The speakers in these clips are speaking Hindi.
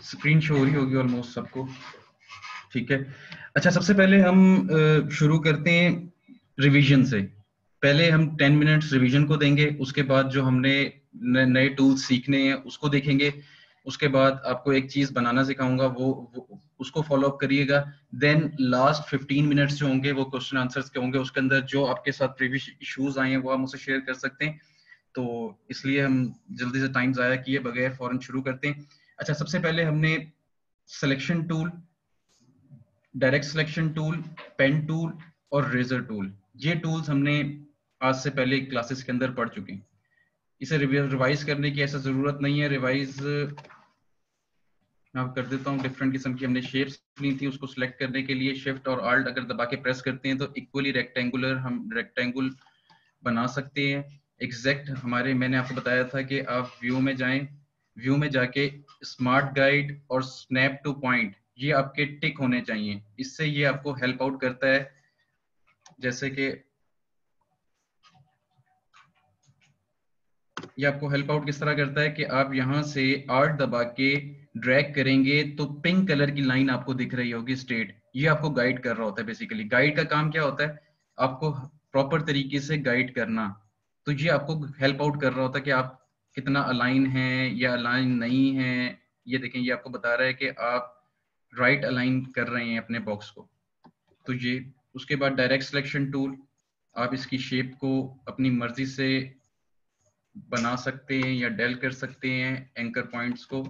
स्क्रीन शो हो रही होगी ऑलमोस्ट सबको, ठीक है। अच्छा, सबसे पहले हम शुरू करते हैं रिवीजन से। पहले हम 10 मिनट्स रिवीजन को देंगे, उसके बाद जो हमने नए टूल्स सीखने हैं उसको देखेंगे, उसके बाद आपको एक चीज बनाना सिखाऊंगा, वो उसको फॉलो अप करिएगा। देन लास्ट 15 मिनट्स जो होंगे वो क्वेश्चन आंसर्स के होंगे, उसके अंदर जो आपके साथ प्रीवियस इश्यूज आए हैं वो आप मुझसे शेयर कर सकते हैं। तो इसलिए हम जल्दी से टाइम जाया किए बगैर फौरन शुरू करते हैं। अच्छा, सबसे पहले हमने selection tool, direct selection tool, pen tool और रेजर टूल, ये टूल्स हमने आज से पहले क्लासेस के अंदर पढ़ चुके हैं। इसे रिवाइज करने की ऐसा जरूरत नहीं है। रिवाइज मैं कर देता हूँ। डिफरेंट किस्म की हमने शेप्स ली थी, उसको सिलेक्ट करने के लिए शिफ्ट और आल्ट अगर दबा के प्रेस करते हैं तो इक्वली रेक्टेंगुलर हम रेक्टेंगल बना सकते हैं। एग्जैक्ट हमारे, मैंने आपको बताया था कि आप व्यू में जाएं, व्यू में जाके स्मार्ट गाइड और स्नैप टू पॉइंट ये आपके टिक होने चाहिए। इससे ये आपको हेल्प आउट करता है। जैसे कि ये आपको हेल्प आउट किस तरह करता है कि आप यहां से आर्ट दबा के ड्रैग करेंगे तो पिंक कलर की लाइन आपको दिख रही होगी स्ट्रेट। ये आपको गाइड कर रहा होता है। बेसिकली गाइड का काम क्या होता है? आपको प्रॉपर तरीके से गाइड करना। तो ये आपको हेल्प आउट कर रहा होता है कि आप कितना अलाइन है या अलाइन नहीं है। ये देखें, ये आपको बता रहा है कि आप राइट अलाइन कर रहे हैं अपने बॉक्स को। तो ये, उसके बाद डायरेक्ट सिलेक्शन टूल, आप इसकी शेप को अपनी मर्जी से बना सकते हैं या डेल कर सकते हैं एंकर पॉइंट्स को।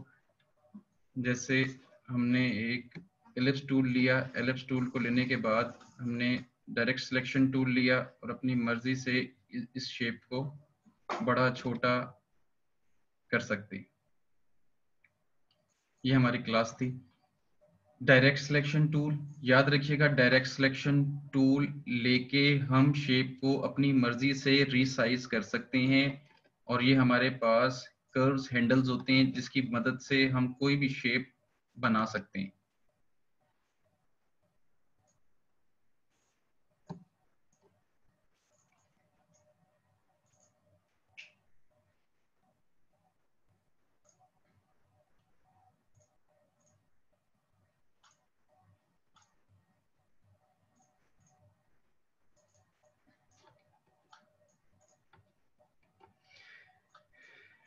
जैसे हमने एक एलिप्स टूल लिया, एलिप्स टूल को लेने के बाद हमने डायरेक्ट सिलेक्शन टूल लिया और अपनी मर्जी से इस शेप को बड़ा छोटा कर सकते हैं। ये हमारी क्लास थी। डायरेक्ट सिलेक्शन टूल, याद रखिएगा, डायरेक्ट सिलेक्शन टूल लेके हम शेप को अपनी मर्जी से रीसाइज कर सकते हैं। और ये हमारे पास कर्व्स हैंडल्स होते हैं जिसकी मदद से हम कोई भी शेप बना सकते हैं।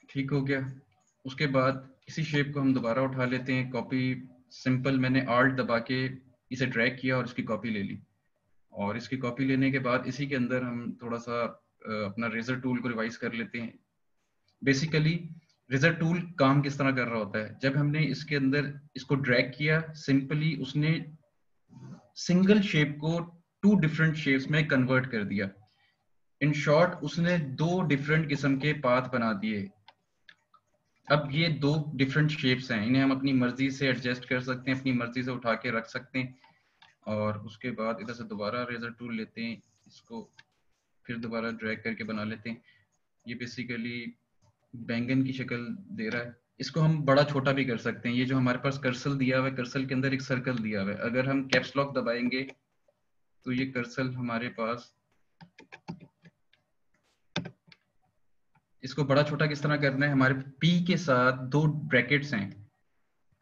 ठीक हो गया। उसके बाद इसी शेप को हम दोबारा उठा लेते हैं, कॉपी। सिंपल मैंने आल्ट दबा के इसे ड्रैग किया और इसकी कॉपी ले ली। और इसकी कॉपी लेने के बाद इसी के अंदर हम थोड़ा सा अपना रेजर टूल को रिवाइज कर लेते हैं। बेसिकली रेजर टूल काम किस तरह कर रहा होता है? जब हमने इसके अंदर इसको ड्रैग किया, सिंपली उसने सिंगल शेप को टू डिफरेंट शेप्स में कन्वर्ट कर दिया। इन शॉर्ट उसने दो डिफरेंट किस्म के पाथ बना दिए। अब ये दो डिफरेंट शेप्स हैं, इन्हें हम अपनी मर्जी से एडजस्ट कर सकते हैं, अपनी मर्जी से उठा के रख सकते हैं। और उसके बाद इधर से दोबारा रेजर टूल लेते हैं, इसको फिर दोबारा ड्रैग करके बना लेते हैं। ये बेसिकली बैंगन की शक्ल दे रहा है। इसको हम बड़ा छोटा भी कर सकते हैं। ये जो हमारे पास कर्सल दिया हुआ है, कर्सल के अंदर एक सर्कल दिया हुआ है, अगर हम कैप्स लॉक दबाएंगे तो ये कर्सल हमारे पास, इसको बड़ा छोटा किस तरह करना है? हमारे पी के साथ दो ब्रैकेट्स हैं,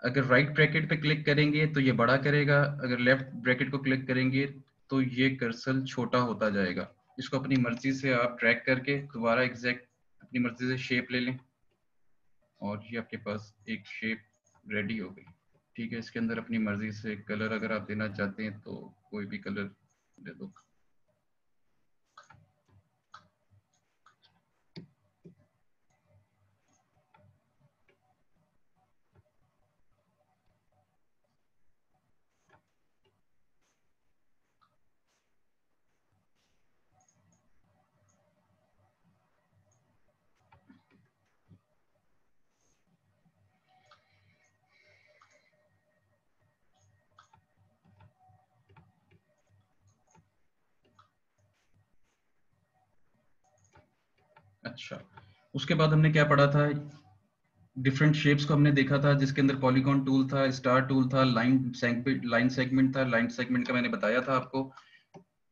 अगर राइट ब्रैकेट पे क्लिक करेंगे तो ये बड़ा करेगा, अगर लेफ्ट ब्रैकेट को क्लिक करेंगे तो ये कर्सर छोटा होता जाएगा। इसको अपनी मर्जी से आप ड्रैग करके दोबारा एग्जैक्ट अपनी मर्जी से शेप ले लें और ये आपके पास एक शेप रेडी हो गई। ठीक है, इसके अंदर अपनी मर्जी से कलर अगर आप देना चाहते हैं तो कोई भी कलर दे दो। अच्छा, उसके बाद हमने क्या पढ़ा था? डिफरेंट शेप्स को हमने देखा था जिसके अंदर पॉलीगॉन टूल था, स्टार टूल था, लाइन सेगमेंट था। लाइन सेगमेंट का मैंने बताया था आपको।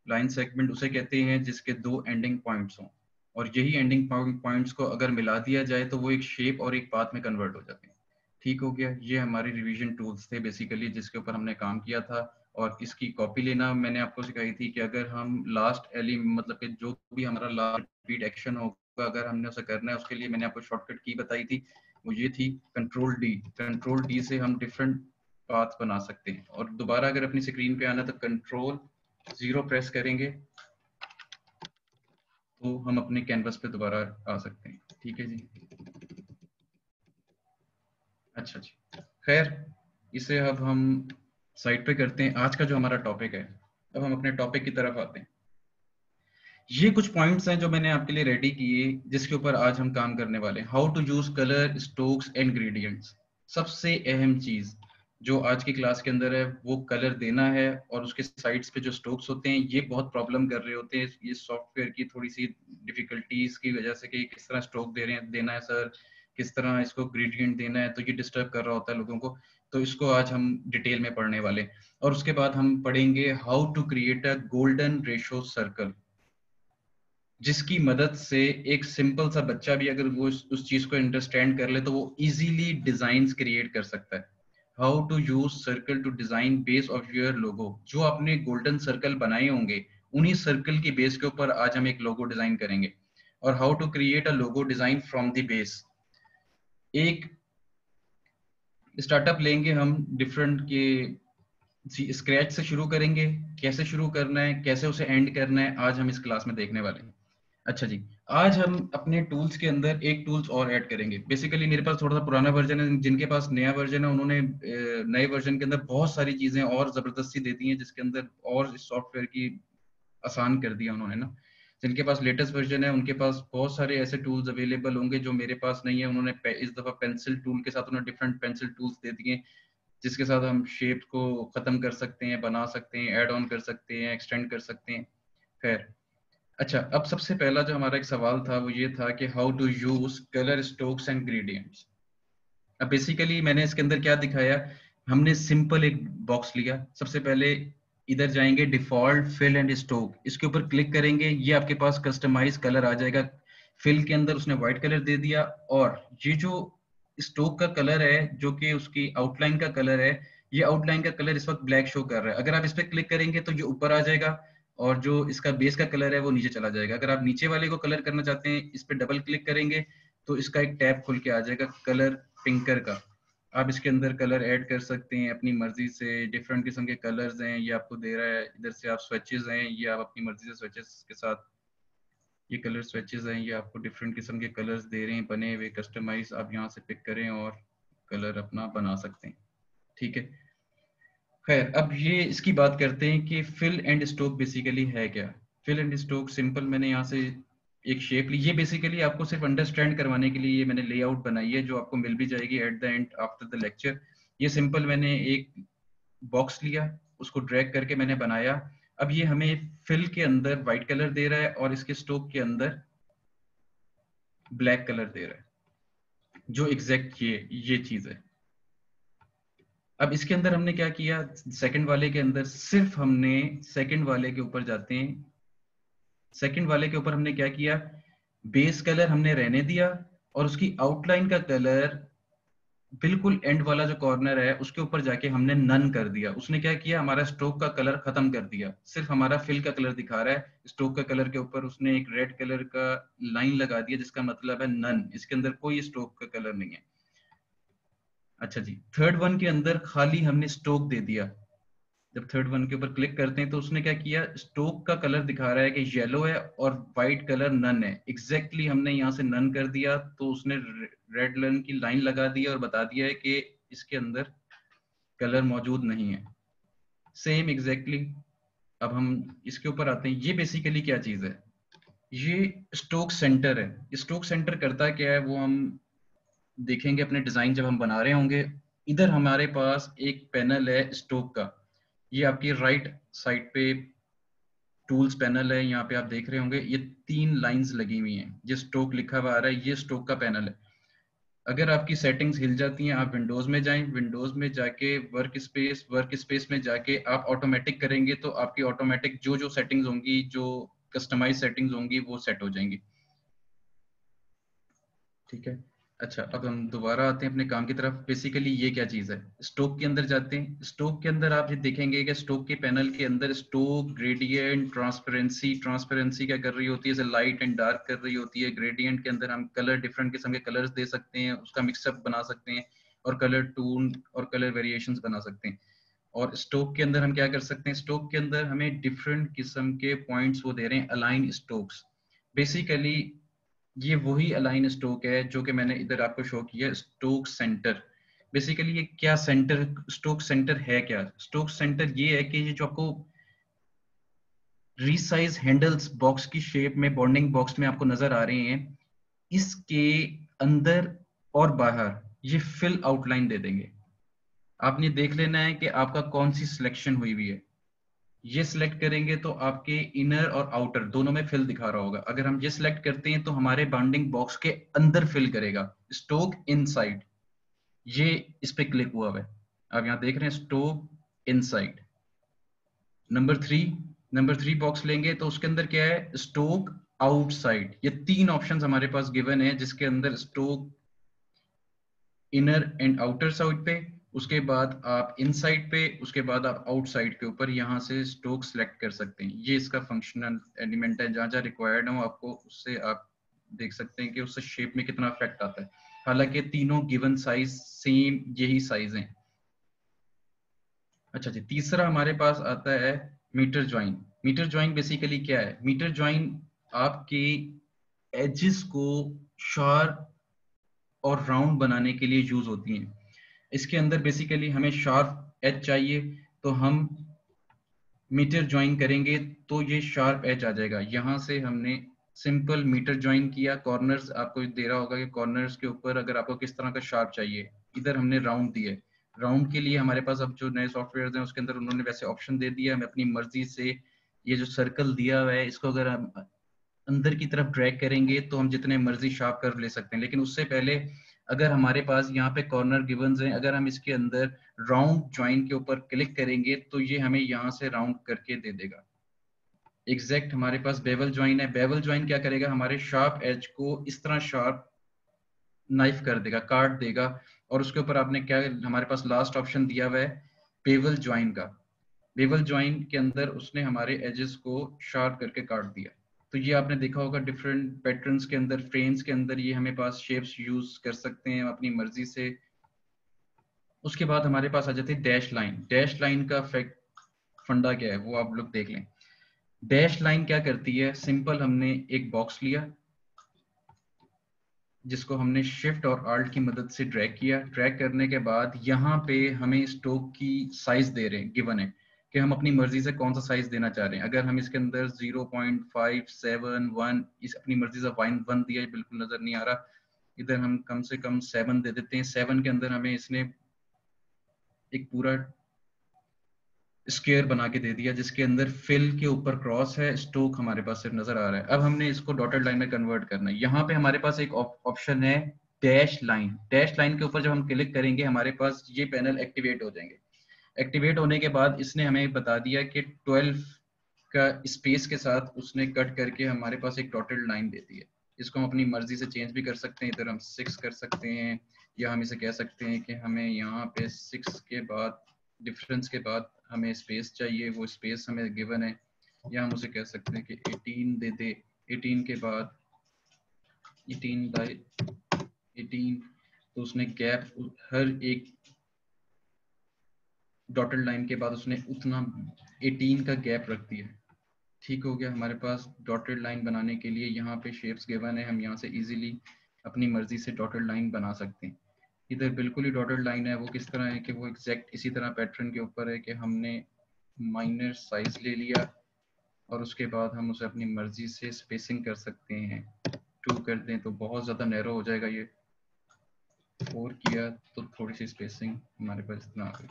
लाइन सेगमेंट उसे कहते हैं जिसके दो एंडिंग पॉइंट्स हों, और यही एंडिंग पॉइंट्स को अगर मिला दिया जाए तो वो एक शेप और एक पाथ में कन्वर्ट हो जाते हैं। ठीक हो गया। ये हमारे रिवीजन टूल्स थे बेसिकली जिसके ऊपर हमने काम किया था। और इसकी कॉपी लेना मैंने आपको सिखाई थी कि अगर हम लास्ट मतलब कि जो भी हमारा लास्ट रिपीट एक्शन होगा अगर हमने उसे करना है उसके लिए मैंने आपको शॉर्टकट की बताई थी, वो ये थी कंट्रोल डी। कंट्रोल डी से हम डिफरेंट पाथ बना सकते हैं। और दोबारा अगर अपनी स्क्रीन पे आना तो कंट्रोल 0 प्रेस करेंगे तो हम अपने कैनवस पे दोबारा आ सकते हैं। ठीक है जी। अच्छा जी, खैर इसे अब हम साइड पे करते हैं। आज का जो हमारा टॉपिक है, अब हम अपने टॉपिक की तरफ आते हैं। ये कुछ पॉइंट्स हैं जो मैंने आपके लिए रेडी किए जिसके ऊपर आज हम काम करने वाले हैं। How to use colour, strokes and gradients. सबसे अहम चीज जो आज की क्लास के अंदर है वो कलर देना है। और उसके साइड्स पे जो स्ट्रोक्स होते हैं ये बहुत प्रॉब्लम कर रहे होते हैं। ये सॉफ्टवेयर की थोड़ी सी डिफिकल्टीज की वजह से कि किस तरह स्ट्रोक दे रहे हैं देना है सर, किस तरह इसको ग्रेडियंट देना है, तो ये डिस्टर्ब कर रहा होता है लोगों को। तो इसको आज हम डिटेल में पढ़ने वाले हैं। और उसके बाद हम पढ़ेंगे how to create a golden ratio circle, जिसकी मदद से एक सिंपल सा बच्चा भी अगर वो उस चीज को अंडरस्टैंड कर ले तो वो इजीली डिजाइन्स क्रिएट कर सकता है। How to use circle to design base of your logo. जो आपने गोल्डन सर्कल बनाए होंगे उन्हीं सर्कल की बेस के ऊपर आज हम एक लोगो डिजाइन करेंगे। और how to create a logo design from the base. एक स्टार्टअप लेंगे हम डिफरेंट के स्क्रैच से शुरू करेंगे। कैसे शुरू करना है, कैसे उसे एंड करना है, आज हम इस क्लास में देखने वाले हैं। अच्छा जी, आज हम अपने टूल्स के अंदर एक टूल्स और ऐड करेंगे। बेसिकली मेरे पास थोड़ा सा पुराना वर्जन है, जिनके पास नया वर्जन है उन्होंने नए वर्जन के अंदर बहुत सारी चीजें और जबरदस्ती दे दी हैं जिसके अंदर और इस सॉफ्टवेयर की आसान कर दिया उन्होंने ना। जिनके पास लेटेस्ट वर्जन है उनके पास बहुत सारे ऐसे टूल्स अवेलेबल होंगे जो मेरे पास नहीं है। उन्होंने इस दफा पेंसिल टूल के साथ उन्होंने डिफरेंट पेंसिल टूल्स दे दिए जिसके साथ हम शेप को खत्म कर सकते हैं, बना सकते हैं, ऐड ऑन कर सकते हैं, एक्सटेंड कर सकते हैं। खैर, अच्छा, अब सबसे पहला जो हमारा एक सवाल था वो ये था कि how to use colour, strokes and gradients. अब बेसिकली मैंने इसके अंदर क्या दिखाया, हमने सिंपल एक बॉक्स लिया। सबसे पहले इधर जाएंगे डिफॉल्ट फिल एंड स्ट्रोक, इसके ऊपर क्लिक करेंगे, ये आपके पास कस्टमाइज कलर आ जाएगा। फिल के अंदर उसने व्हाइट कलर दे दिया और ये जो स्ट्रोक का कलर है जो कि उसकी आउटलाइन का कलर है, ये आउटलाइन का कलर इस वक्त ब्लैक शो कर रहा है। अगर आप इस पर क्लिक करेंगे तो ये ऊपर आ जाएगा और जो इसका बेस का कलर है वो नीचे चला जाएगा। अगर आप नीचे वाले को कलर करना चाहते हैं इस पर डबल क्लिक करेंगे तो इसका एक टैब खुल के आ जाएगा कलर पिंकर का। आप इसके अंदर कलर ऐड कर सकते हैं अपनी मर्जी से। डिफरेंट किस्म के कलर्स हैं ये आपको दे रहा है। इधर से आप स्विचेस हैं, ये आप अपनी मर्जी से स्विचेस के साथ, ये कलर स्विचेस हैं ये आपको डिफरेंट किस्म के कलर्स दे रहे हैं बने हुए कस्टमाइज। आप यहाँ से पिक करें और कलर अपना बना सकते हैं। ठीक है, खैर अब ये इसकी बात करते हैं कि फिल एंड स्ट्रोक बेसिकली है क्या। फिल एंड स्ट्रोक सिंपल, मैंने यहाँ से एक शेप ली। ये बेसिकली आपको सिर्फ अंडरस्टैंड करवाने के लिए ये मैंने लेआउट बनाई है जो आपको मिल भी जाएगी at the end after the lecture. ये सिंपल मैंने एक बॉक्स लिया, उसको ड्रैग करके मैंने बनाया। अब ये हमें फिल के अंदर व्हाइट कलर दे रहा है और इसके स्ट्रोक के अंदर ब्लैक कलर दे रहा है, जो एग्जैक्ट ये चीज है। अब इसके अंदर हमने क्या किया, सेकंड वाले के अंदर सिर्फ हमने सेकंड वाले के ऊपर जाते हैं। सेकंड वाले के ऊपर हमने क्या किया, बेस कलर हमने रहने दिया और उसकी आउटलाइन का कलर बिल्कुल एंड वाला जो कॉर्नर है उसके ऊपर जाके हमने नन कर दिया। उसने क्या किया, हमारा स्ट्रोक का कलर खत्म कर दिया, सिर्फ हमारा फिल का कलर दिखा रहा है। स्ट्रोक का कलर के ऊपर उसने एक रेड कलर का लाइन लगा दिया जिसका मतलब है नन, इसके अंदर कोई स्ट्रोक का कलर नहीं है। अच्छा जी, थर्ड वन के अंदर खाली हमने स्ट्रोक दे दिया। जब थर्ड वन के ऊपर क्लिक करते हैं तो उसने क्या किया, स्ट्रोक का कलर दिखा रहा है कि येलो है और व्हाइट कलर नन है। एग्जैक्टली हमने यहाँ से नन कर दिया तो उसने रेड लाइन की लाइन लगा दी और बता दिया है कि इसके अंदर कलर मौजूद नहीं है। Same exactly. अब हम इसके ऊपर आते हैं, ये बेसिकली क्या चीज है, ये स्ट्रोक सेंटर है। स्ट्रोक सेंटर करता क्या है वो हम देखेंगे अपने डिजाइन जब हम बना रहे होंगे। इधर हमारे पास एक पैनल है स्ट्रोक का, ये आपकी राइट साइड पे टूल्स पैनल है। यहाँ पे आप देख रहे होंगे ये 3 लाइंस लगी हुई हैं, ये स्ट्रोक लिखा हुआ आ रहा है, ये स्ट्रोक का पैनल है। अगर आपकी सेटिंग्स हिल जाती हैं आप विंडोज में जाएं, विंडोज में जाके वर्क स्पेस में जाके आप ऑटोमेटिक करेंगे तो आपकी ऑटोमेटिक जो जो सेटिंग्स होंगी, जो कस्टमाइज सेटिंग्स होंगी वो सेट हो जाएंगी। ठीक है, अच्छा, अब हम दोबारा आते हैं अपने काम की तरफ। बेसिकली ये क्या चीज़ है, स्टोक के अंदर जाते हैं। स्टोक के अंदर आप ये देखेंगे कि स्टोक के पैनल के अंदर स्टोक, ग्रेडियंट, ट्रांसपेरेंसी। ट्रांसपेरेंसी क्या कर रही होती है, जैसे लाइट एंड डार्क कर रही होती है। ग्रेडियंट के अंदर हम कलर, डिफरेंट किस्म के कलर्स दे सकते हैं, उसका मिक्सअप बना सकते हैं, और कलर टून और कलर वेरिएशंस बना सकते हैं। और स्टोक के अंदर हम क्या कर सकते हैं, स्टोक के अंदर हमें डिफरेंट किस्म के पॉइंट्स वो दे रहे हैं, अलाइन स्टोक्स। बेसिकली ये वही अलाइन स्टोक है जो कि मैंने इधर आपको शो किया, स्टोक सेंटर। बेसिकली ये क्या सेंटर, स्टोक सेंटर है क्या? स्टोक सेंटर ये है कि ये जो आपको रीसाइज हैंडल्स बॉक्स की शेप में, बॉन्डिंग बॉक्स में आपको नजर आ रहे हैं, इसके अंदर और बाहर ये फिल आउटलाइन दे देंगे। आपने देख लेना है कि आपका कौन सी सिलेक्शन हुई हुई है। ये सिलेक्ट करेंगे तो आपके इनर और आउटर दोनों में फिल दिखा रहा होगा। अगर हम ये सिलेक्ट करते हैं तो हमारे बाउंडिंग बॉक्स के अंदर फिल करेगा, स्टोक इनसाइड। ये इस पे क्लिक हुआ हुआ है, आप यहाँ देख रहे हैं, स्टोक इनसाइड। नंबर 3 बॉक्स लेंगे तो उसके अंदर क्या है, स्टोक आउटसाइड। ये 3 ऑप्शंस हमारे पास गिवन है, जिसके अंदर stroke inner and outer side पे, उसके बाद आप इनसाइड पे, उसके बाद आप आउटसाइड के ऊपर यहाँ से स्टोक सेलेक्ट कर सकते हैं। ये इसका फंक्शनल एलिमेंट है, जहाँ जहाँ रिक्वायर्ड हो आपको, उससे आप देख सकते हैं कि उससे शेप में कितना इफेक्ट आता है। हालांकि तीनों गिवन साइज सेम यही साइज हैं। अच्छा जी, तीसरा हमारे पास आता है mitre join. Mitre join basically क्या है, मीटर ज्वाइन आपके एजेस को शार्प और राउंड बनाने के लिए यूज होती हैं। इसके अंदर बेसिकली हमें शार्प एज चाहिए, तो हम मीटर ज्वाइन करेंगे तो ये शार्प एज आ जाएगा। यहाँ से हमने सिंपल मीटर ज्वाइन किया, कॉर्नर्स आपको दे रहा होगा कि कॉर्नर्स के ऊपर अगर आपको किस तरह का शार्प चाहिए। इधर हमने राउंड दिए, राउंड के लिए हमारे पास अब जो नए सॉफ्टवेयर हैं उसके अंदर उन्होंने वैसे ऑप्शन दे दिया, हमें अपनी मर्जी से ये जो सर्कल दिया हुआ है इसको अगर हम अंदर की तरफ ड्रैग करेंगे तो हम जितने मर्जी शार्प कर्व ले सकते हैं। लेकिन उससे पहले अगर हमारे पास यहाँ पे कॉर्नर गिवन्स हैं, अगर हम इसके अंदर राउंड ज्वाइन के ऊपर क्लिक करेंगे तो ये हमें यहाँ से राउंड करके दे देगा। एग्जैक्ट हमारे पास बेवल ज्वाइन है। बेवल ज्वाइन क्या करेगा, हमारे शार्प एज को इस तरह शार्प नाइफ कर देगा, काट देगा। और उसके ऊपर आपने क्या, हमारे पास लास्ट ऑप्शन दिया हुआ है बेवल ज्वाइन का। बेवल ज्वाइन के अंदर उसने हमारे एजेस को शार्प करके काट दिया। तो ये आपने देखा होगा डिफरेंट पैटर्न्स के अंदर, फ्रेम्स के अंदर ये हमें पास शेप्स यूज कर सकते हैं अपनी मर्जी से। उसके बाद हमारे पास आ जाती है डैश लाइन। डैश लाइन का फंडा क्या है वो आप लोग देख लें। डैश लाइन क्या करती है, सिंपल हमने एक बॉक्स लिया जिसको हमने शिफ्ट और आल्ट की मदद से ड्रैग किया। ड्रैग करने के बाद यहाँ पे हमें स्टोक की साइज दे रहे हैं, गिवन है कि हम अपनी मर्जी से कौन सा साइज देना चाह रहे हैं। अगर हम इसके अंदर 0.571 इस अपनी मर्जी से 1 दिया, बिल्कुल नजर नहीं आ रहा, इधर हम कम से कम 7 दे देते हैं। 7 के अंदर हमें इसने एक पूरा स्क्वायर बना के दे दिया जिसके अंदर फिल के ऊपर क्रॉस है, स्टोक हमारे पास सिर्फ नजर आ रहा है। अब हमने इसको डॉटेड लाइन में कन्वर्ट करना है। यहाँ पे हमारे पास एक ऑप्शन है डैश लाइन। डैश लाइन के ऊपर जब हम क्लिक करेंगे हमारे पास ये पैनल एक्टिवेट हो जाएंगे। एक्टिवेट होने के बाद इसने हमें बता दिया कि 12 का स्पेस के साथ उसने कट करके हमारे पास एक डॉटेड लाइन दे दी है। इसको हम अपनी मर्जी से चेंज भी कर सकते हैं, इधर हम 6 कर सकते हैं, या हम इसे कह सकते हैं कि हमें यहाँ पे 6 के बाद डिफरेंस के बाद हमें स्पेस चाहिए, वो स्पेस हमें गिवन है। या हम उसे कह सकते हैं कि 18 दे दे। 18 के बाद 18/18, तो उसने गैप हर एक डॉटेड लाइन के बाद उसने उतना 18 का गैप रख दिया। ठीक हो गया, हमारे पास डॉटेड लाइन बनाने के लिए यहाँ पे शेप्स गिवन है, हम यहाँ से इजीली अपनी मर्जी से डॉटेड लाइन बना सकते हैं। इधर बिल्कुल ही डॉटेड लाइन है, वो किस तरह है कि वो एग्जैक्ट इसी तरह पैटर्न के ऊपर है कि हमने माइनर साइज ले लिया और उसके बाद हम उसे अपनी मर्जी से स्पेसिंग कर सकते हैं। 2 कर दें तो बहुत ज़्यादा नैरो हो जाएगा, ये 4 किया तो थोड़ी सी स्पेसिंग हमारे पास इतना आ गई।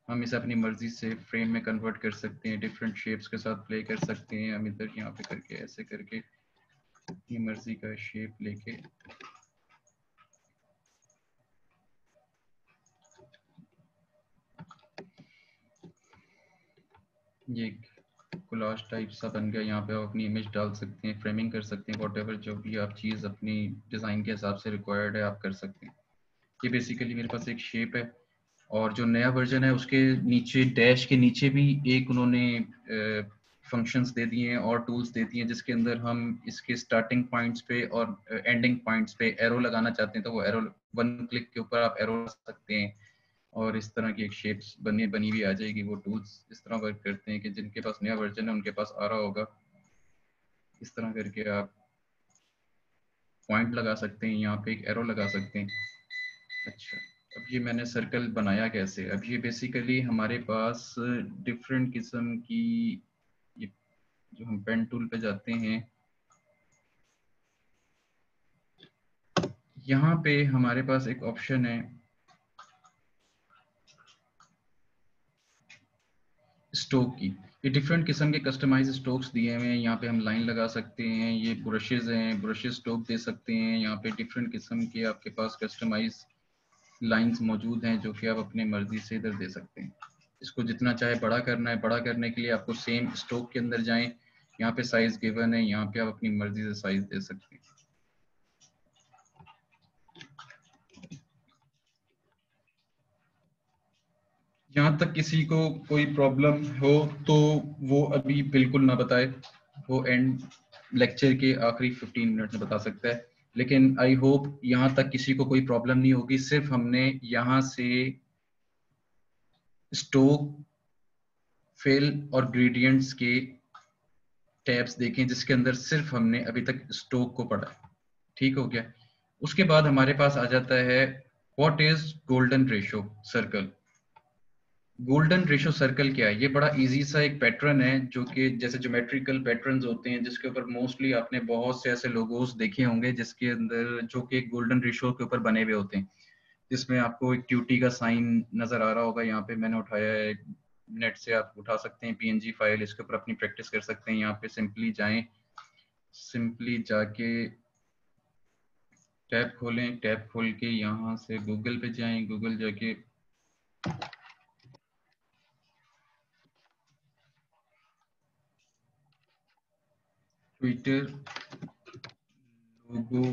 हम इसे अपनी मर्जी से फ्रेम में कन्वर्ट कर सकते हैं, डिफरेंट शेप्स के साथ प्ले कर सकते हैं। हम इधर यहाँ पे करके ऐसे करके अपनी मर्जी का शेप लेके ये कोलाज टाइप सा बन गया। यहाँ पे आप अपनी इमेज डाल सकते हैं, फ्रेमिंग कर सकते हैं, वॉटेवर जो भी आप चीज़ अपनी डिज़ाइन के हिसाब से रिक्वायर्ड है आप कर सकते हैं। ये बेसिकली मेरे पास एक शेप है, और जो नया वर्जन है उसके नीचे डैश के नीचे भी एक उन्होंने फंक्शंस दे दिए हैं और टूल्स दे दिए हैं, जिसके अंदर हम इसके स्टार्टिंग पॉइंट्स पे और एंडिंग पॉइंट्स पे एरो लगाना चाहते हैं तो वो एरो, वन क्लिक के ऊपर आप एरो लगा सकते हैं, और इस तरह की एक शेप्स बनी हुई आ जाएगी। वो टूल्स इस तरह वर्क करते हैं कि जिनके पास नया वर्जन है उनके पास आ रहा होगा। इस तरह करके आप पॉइंट लगा सकते हैं, यहाँ पे एक एरो लगा सकते हैं। अच्छा, अब ये मैंने सर्कल बनाया कैसे? अब ये बेसिकली हमारे पास डिफरेंट किस्म की, ये जो हम पेन टूल पे जाते हैं, यहाँ पे हमारे पास एक ऑप्शन है स्ट्रोक की। ये डिफरेंट किस्म के कस्टमाइज स्ट्रोक्स दिए हुए हैं। यहाँ पे हम लाइन लगा सकते हैं, ये ब्रशेज हैं, ब्रशेज स्ट्रोक दे सकते हैं। यहाँ पे डिफरेंट किस्म के आपके पास कस्टमाइज लाइंस मौजूद हैं जो कि आप अपनी मर्जी से इधर दे सकते हैं। इसको जितना चाहे बड़ा करना है, बड़ा करने के लिए आपको सेम स्ट्रोक के अंदर जाएं, यहाँ पे साइज गिवन है, यहाँ पे आप अपनी मर्जी से साइज दे सकते हैं। यहाँ तक किसी को कोई प्रॉब्लम हो तो वो अभी बिल्कुल ना बताए, वो एंड लेक्चर के आखिरी 15 मिनट में बता सकता है। लेकिन आई होप यहाँ तक किसी को कोई प्रॉब्लम नहीं होगी। सिर्फ हमने यहाँ से स्टोक, फिल और ग्रेडियंट्स के टैब्स देखें, जिसके अंदर सिर्फ हमने अभी तक स्टोक को पढ़ा है। ठीक हो गया? उसके बाद हमारे पास आ जाता है what is golden ratio circle. Golden ratio circle क्या है? ये बड़ा इजी सा एक पैटर्न है जो कि जैसे ज्योमेट्रिकल पैटर्न्स होते हैं, जिसके ऊपर मोस्टली आपने बहुत से ऐसे लोगोस देखे होंगे जिसके अंदर जो कि गोल्डन रेशो के ऊपर बने हुए होते हैं, जिसमें आपको एक ट्यूटी का साइन नजर आ रहा होगा। यहाँ पे मैंने उठाया है, नेट से आप उठा सकते हैं पीएनजी फाइल, इसके ऊपर अपनी प्रैक्टिस कर सकते हैं। यहाँ पे सिंपली जाएं, सिंपली जाके टैब खोलें, टैब खोल के यहाँ से गूगल पे जाएं, गूगल जाके ट्विटर लोगो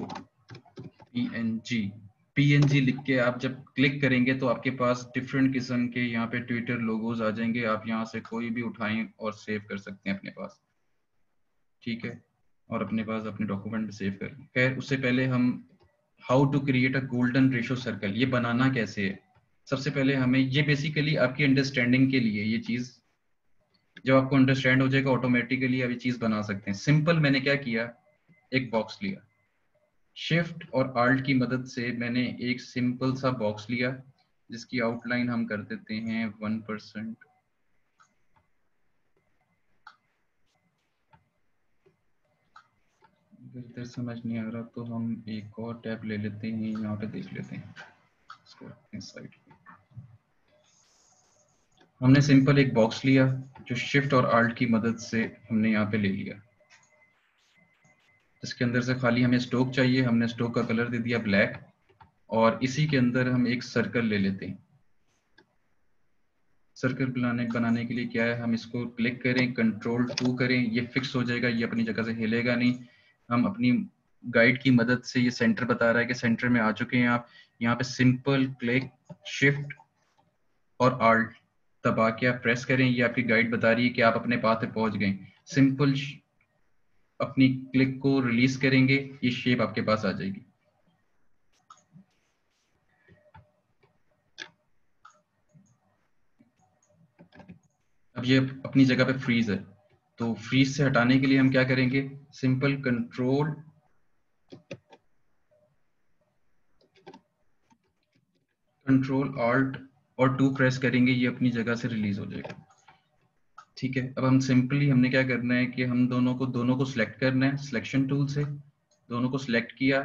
पीएनजी लिख के आप जब क्लिक करेंगे तो आपके पास डिफरेंट किस्म के यहाँ पे ट्विटर लोगोज आ जाएंगे। आप यहाँ से कोई भी उठाएं और सेव कर सकते हैं अपने पास। ठीक है? और अपने पास अपने डॉक्यूमेंट में सेव कर लें। खैर, उससे पहले हम how to create a golden ratio circle, ये बनाना कैसे है? सबसे पहले हमें, ये बेसिकली आपकी अंडरस्टैंडिंग के लिए, ये चीज जब आपको अंडरस्टैंड हो जाएगा ऑटोमेटिकली आप ये चीज बना सकते हैं। सिंपल मैंने क्या किया, एक बॉक्स लिया, शिफ्ट और आल्ट की मदद से मैंने एक सिंपल सा बॉक्स लिया जिसकी आउटलाइन हम कर देते हैं 1%। इधर समझ नहीं आ रहा तो हम एक और टैब ले लेते हैं, यहाँ पे देख लेते हैं इसको इस साइड पे। हमने सिंपल एक बॉक्स लिया जो शिफ्ट और आल्ट की मदद से हमने यहाँ पे ले लिया, इसके अंदर से खाली हमें स्ट्रोक चाहिए। हमने स्ट्रोक का कलर दे दिया ब्लैक, और इसी के अंदर हम एक सर्कल ले लेते हैं। सर्कल बनाने के लिए क्या है, हम इसको क्लिक करें, कंट्रोल 2 करें, ये फिक्स हो जाएगा, ये अपनी जगह से हिलेगा नहीं। हम अपनी गाइड की मदद से, ये सेंटर बता रहा है कि सेंटर में आ चुके हैं आप। यहाँ पे सिंपल क्लिक, शिफ्ट और आल्ट दबा के आप प्रेस करें, ये आपकी गाइड बता रही है कि आप अपने पाथ पे पहुंच गए। सिंपल अपनी क्लिक को रिलीज करेंगे, ये शेप आपके पास आ जाएगी। अब ये अपनी जगह पे फ्रीज है, तो फ्रीज से हटाने के लिए हम क्या करेंगे, सिंपल कंट्रोल Alt और 2 प्रेस करेंगे, ये अपनी जगह से रिलीज हो जाएगा। ठीक है? अब हम सिंपली, हमने क्या करना है कि हम दोनों को सिलेक्ट करना है सिलेक्शन टूल से। दोनों को सिलेक्ट किया,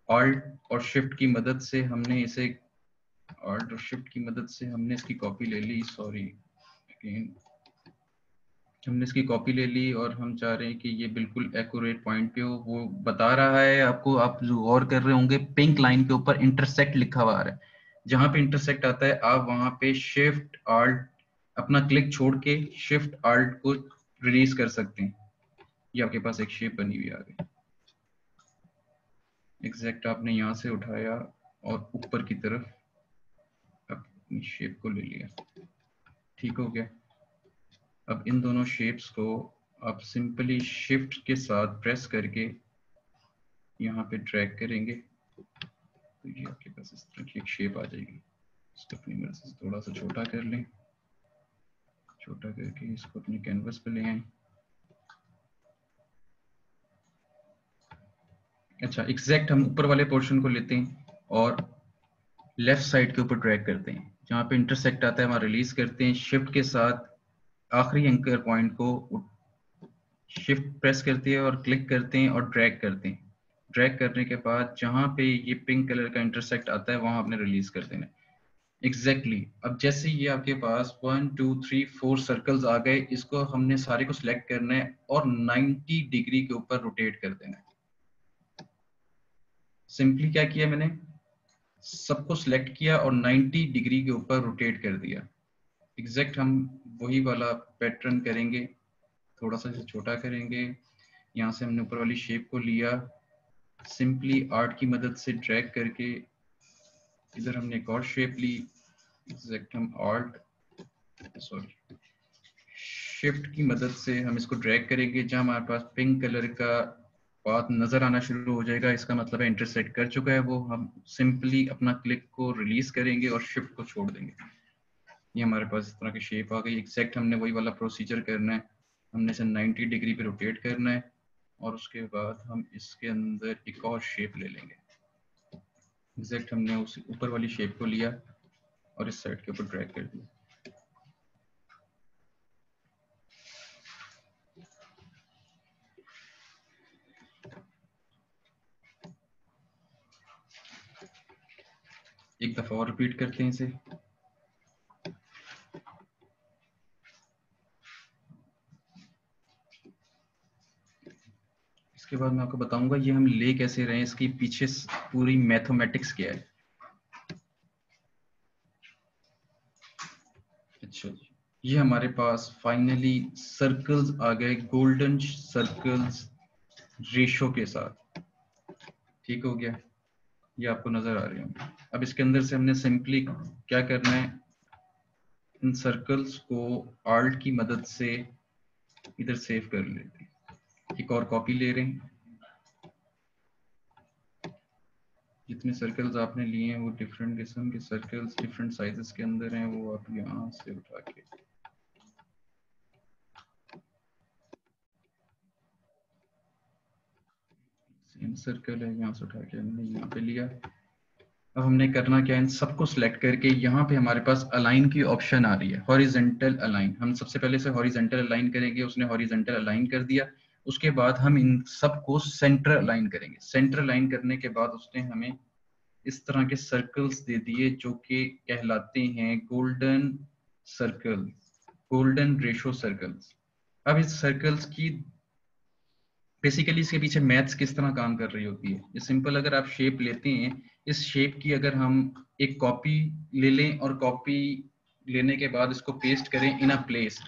Alt और शिफ्ट की मदद से हमने इसे, Alt और शिफ्ट की मदद से हमने इसकी कॉपी ले ली, सॉरी अगेन, हमने इसकी कॉपी ले ली और हम चाह रहे हैं कि ये बिल्कुल एक्यूरेट पॉइंट पे हो। वो बता रहा है आपको, आप जो गौर कर रहे होंगे पिंक लाइन के ऊपर इंटरसेक्ट लिखा हुआ आ रहा है। जहां पे इंटरसेक्ट आता है आप वहां पे शिफ्ट आल्ट अपना क्लिक छोड़ के शिफ्ट आल्ट को रिलीज कर सकते हैं। ये आपके पास एक शेप बनी हुई आ गई। एग्जैक्ट आपने यहाँ से उठाया और ऊपर की तरफ अपनी शेप को ले लिया। ठीक हो गया। अब इन दोनों शेप्स को आप सिंपली शिफ्ट के साथ प्रेस करके यहाँ पे ड्रैग करेंगे तो ये आपके पास इस तरह की एक शेप आ जाएगी। इसको अपनी मर्जी से थोड़ा सा छोटा कर लें, छोटा करके इसको अपने कैनवस पे ले आए। अच्छा, एग्जैक्ट हम ऊपर वाले पोर्शन को लेते हैं और लेफ्ट साइड के ऊपर ड्रैग करते हैं, जहाँ पे इंटरसेक्ट आता है वहाँ रिलीज करते हैं। शिफ्ट के साथ आखिरी एंकर पॉइंट को शिफ्ट प्रेस करते हैं और क्लिक करते हैं और ड्रैग करते हैं। ड्रैग करने के बाद जहाँ पे ये पिंक कलर का इंटरसेक्ट आता है वहाँ आपने रिलीज कर देना। एग्जैक्टली अब जैसे ये आपके पास 1 2 3 4 सर्कल्स आ गए, इसको हमने सारे को सिलेक्ट करना है और 90 डिग्री के ऊपर रोटेट कर देना है। सिंपली क्या किया मैंने, सबको सिलेक्ट किया और 90 डिग्री के ऊपर रोटेट कर दिया। एग्जैक्ट हम वही वाला पैटर्न करेंगे, थोड़ा सा इसे छोटा करेंगे। यहाँ से हमने ऊपर वाली शेप को लिया, सिंपली आर्ट की मदद से ड्रैग करके इधर हमने एक और शेप ली। एग्जैक्ट हम शिफ्ट की मदद से हम इसको ड्रैग करेंगे, जहाँ हमारे पास पिंक कलर का पाथ नजर आना शुरू हो जाएगा, इसका मतलब है इंटरसेक्ट कर चुका है वो। हम सिंपली अपना क्लिक को रिलीज करेंगे और शिफ्ट को छोड़ देंगे। ये हमारे पास इस तरह की शेप आ गई। एग्जैक्ट हमने वही वाला प्रोसीजर करना है, हमने इसे 90 डिग्री पे रोटेट करना है और उसके बाद हम इसके अंदर एक और शेप ले लेंगे। एग्जैक्ट हमने उस ऊपर वाली शेप को लिया और इस साइड के ऊपर ड्रैग कर दिया। एक दफा और रिपीट करते हैं इसे। इसके बाद मैं आपको बताऊंगा ये हम ले कैसे रहे हैं, इसकी पीछे पूरी मैथमेटिक्स क्या है। अच्छा जी, ये हमारे पास फाइनली सर्कल्स आ गए, गोल्डन सर्कल्स रेशो के साथ। ठीक हो गया, ये आपको नजर आ रहे होंगे। अब इसके अंदर से हमने सिंपली क्या करना है, इन सर्कल्स को आल्ट की मदद से इधर सेव कर लेते हैं। एक और कॉपी ले रहे हैं। जितने सर्कल्स आपने लिए हैं वो डिफरेंट किस्म के सर्कल्स डिफरेंट साइजेस के अंदर हैं, वो आप यहाँ से उठा के सेम सर्कल है, यहाँ से उठा के हमने यहाँ पे लिया। अब हमने करना क्या है, इन सबको सिलेक्ट करके यहाँ पे हमारे पास अलाइन की ऑप्शन आ रही है, हॉरिजेंटल अलाइन। हम सबसे पहले से हॉरिजेंटल अलाइन करेंगे, उसने हॉरिजेंटल अलाइन कर दिया। उसके बाद हम इन सबको सेंटर अलाइन करेंगे। सेंटर अलाइन करने के बाद उसने हमें इस तरह के सर्कल्स दे दिए जो कि कहलाते हैं golden circle, golden ratio circles. अब इस सर्कल्स की बेसिकली इसके पीछे मैथ्स किस तरह काम कर रही होती है, ये सिंपल, अगर आप शेप लेते हैं, इस शेप की अगर हम एक कॉपी ले लें और कॉपी लेने के बाद इसको पेस्ट करें इन अ प्लेस।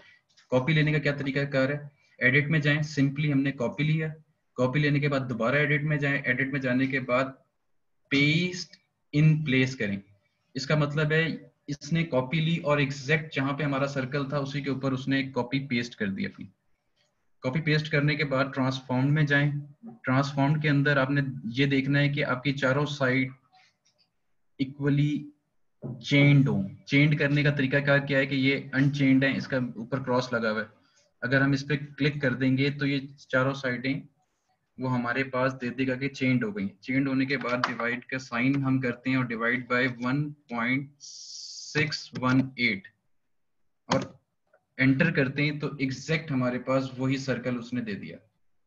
कॉपी लेने का क्या तरीका कार है, एडिट में जाएं, सिंपली हमने कॉपी लिया, कॉपी लेने के बाद दोबारा एडिट में जाएं, एडिट में जाने के बाद पेस्ट इन प्लेस करें। इसका मतलब है इसने कॉपी ली और एग्जैक्ट जहां पे हमारा सर्कल था उसी के ऊपर उसने एक कॉपी पेस्ट कर दी अपनी। कॉपी पेस्ट करने के बाद ट्रांसफॉर्म में जाएं। ट्रांसफॉर्म के अंदर आपने ये देखना है कि आपकी चारों साइड इक्वली चेन्ड हो। चेन्ड करने का तरीका क्या है कि ये अनचेन्ड है, इसका ऊपर क्रॉस लगा हुआ है। अगर हम इस पर क्लिक कर देंगे तो ये चारों साइडें वो हमारे पास दे देगा कि चेन्ड हो गई। चेन्ड होने के बाद डिवाइड का साइन हम करते हैं और डिवाइड बाय 1.618 और एंटर करते हैं तो एग्जैक्ट हमारे पास वही सर्कल उसने दे दिया।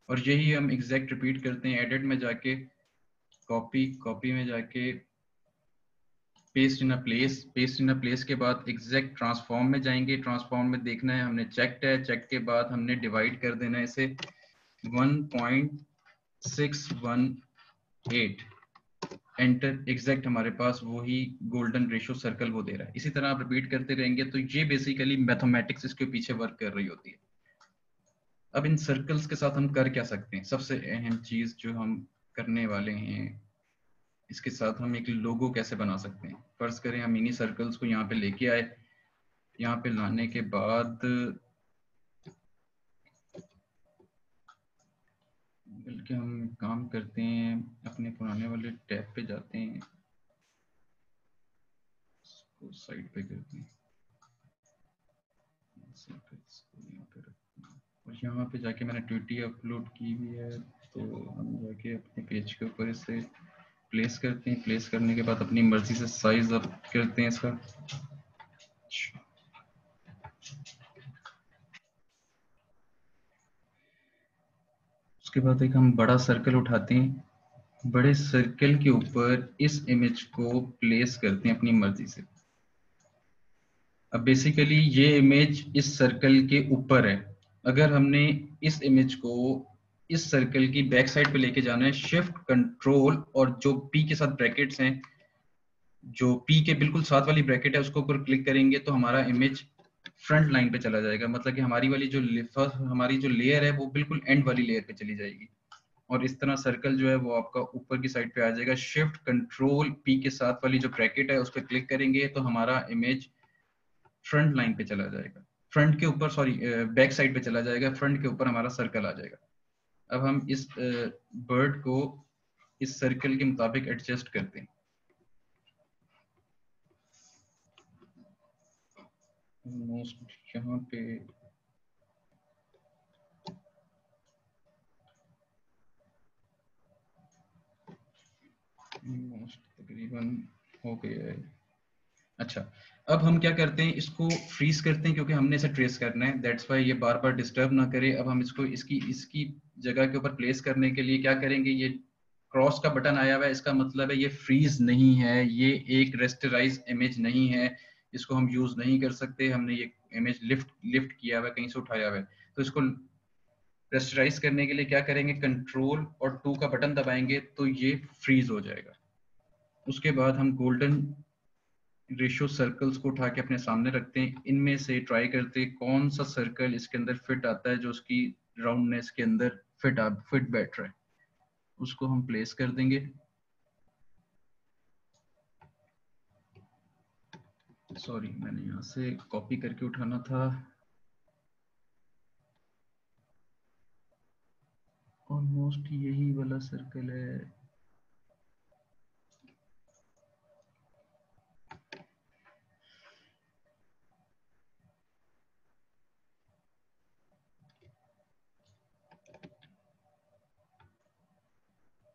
और यही हम एग्जैक्ट रिपीट करते हैं, एडिट में जाके कॉपी, कॉपी में जाके paste in a place, paste in a place के बाद एग्जैक्ट ट्रांसफॉर्म में जाएंगे। ट्रांसफॉर्म में देखना है हमने चेक्ड है, चेक के बाद हमने डिवाइड कर देना है इसे 1.618 एंटर, एग्जैक्ट हमारे पास वही गोल्डन रेशियो सर्कल वो दे रहा है। इसी तरह आप रिपीट करते रहेंगे तो ये बेसिकली मैथमेटिक्स इसके पीछे वर्क कर रही होती है। अब इन सर्कल्स के साथ हम कर क्या सकते हैं? सबसे अहम चीज जो हम करने वाले हैं, इसके साथ हम एक लोगो कैसे बना सकते हैं। फर्ज करें हम इन्हीं सर्कल्स को यहाँ पे लेके आए, यहाँ पे लाने के बाद बल्कि हम काम करते हैं, अपने पुराने वाले टैब पे जाते हैं, इसको साइड पे करते हैं, सर्कल्स को यहाँ पे रखते हैं, और यहाँ पे जाके मैंने ट्वीटी अपलोड की हुई है, तो हम जाके अपने पेज के ऊपर इसे प्लेस करते हैं। प्लेस करने के बाद अपनी मर्जी से साइज अप करते हैं इसका। उसके बाद एक हम बड़ा सर्कल उठाते हैं, बड़े सर्कल के ऊपर इस इमेज को प्लेस करते हैं अपनी मर्जी से। अब बेसिकली ये इमेज इस सर्कल के ऊपर है। अगर हमने इस इमेज को इस सर्कल की बैक साइड पे लेके जाना है, शिफ्ट कंट्रोल और जो पी के साथ ब्रैकेट्स हैं, जो पी के बिल्कुल साथ वाली ब्रैकेट है उसको ऊपर क्लिक करेंगे तो हमारा इमेज फ्रंट लाइन पे चला जाएगा। मतलब कि हमारी जो लेयर है वो बिल्कुल एंड वाली लेयर पे चली जाएगी। और इस तरह सर्कल जो है वो आपका ऊपर की साइड पे आ जाएगा। शिफ्ट कंट्रोल पी के साथ वाली जो ब्रैकेट है उस पर क्लिक करेंगे तो हमारा इमेज फ्रंट लाइन पे चला जाएगा, फ्रंट के ऊपर, सॉरी बैक साइड पे चला जाएगा, फ्रंट के ऊपर हमारा सर्कल आ जाएगा। अब हम इस बर्ड को इस सर्कल के मुताबिक एडजस्ट करते हैं। ऑलमोस्ट यहाँ पे तकरीबन हो गया है। अच्छा, अब हम क्या करते हैं, इसको फ्रीज करते हैं क्योंकि हमने इसे ट्रेस करना है, दैट्स वाई ये बार बार डिस्टर्ब ना करे। अब हम इसको इसकी इसकी जगह के ऊपर प्लेस करने के लिए क्या करेंगे, ये क्रॉस का बटन आया हुआ है, इसका मतलब है ये फ्रीज नहीं है, ये एक रेस्टराइज इमेज नहीं है, इसको हम यूज नहीं कर सकते। हमने ये इमेज लिफ्ट लिफ्ट किया हुआ है, कहीं से उठाया हुआ है, तो इसको रेस्टराइज करने के लिए क्या करेंगे, कंट्रोल और 2 का बटन दबाएंगे तो ये फ्रीज हो जाएगा। उसके बाद हम गोल्डन रेशियो सर्कल्स को उठा के अपने सामने रखते हैं, इनमें से ट्राई करते हैं कौन सा सर्कल इसके अंदर फिट आता है, जो उसकी राउंडनेस के अंदर फिट बैठ रहा है, उसको हम प्लेस कर देंगे। सॉरी, मैंने यहाँ से कॉपी करके उठाना था। ऑलमोस्ट यही वाला सर्कल है।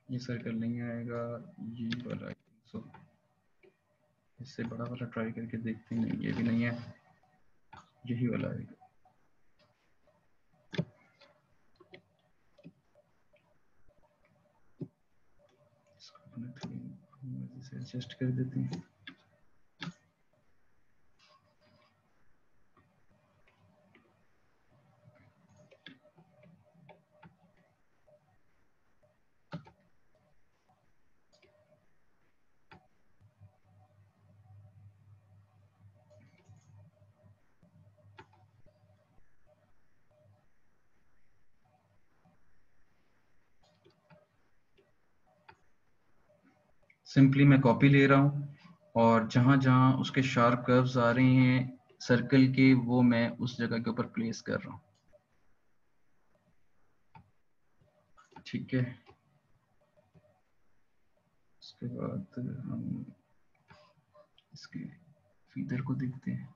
ये सर्कल नहीं आएगा, ये वाला। सो इससे बड़ा वाला ट्राई करके देखते हैं। नहीं, ये भी नहीं है, यही वाला आएगा। इसको अपने थोड़ी मर्जी से एडजस्ट कर देते हैं। सिंपली मैं कॉपी ले रहा हूँ और जहां जहां उसके शार्प कर्व्स आ रहे हैं सर्कल के, वो मैं उस जगह के ऊपर प्लेस कर रहा हूँ। ठीक है, उसके बाद हम इसके फीदर को देखते हैं।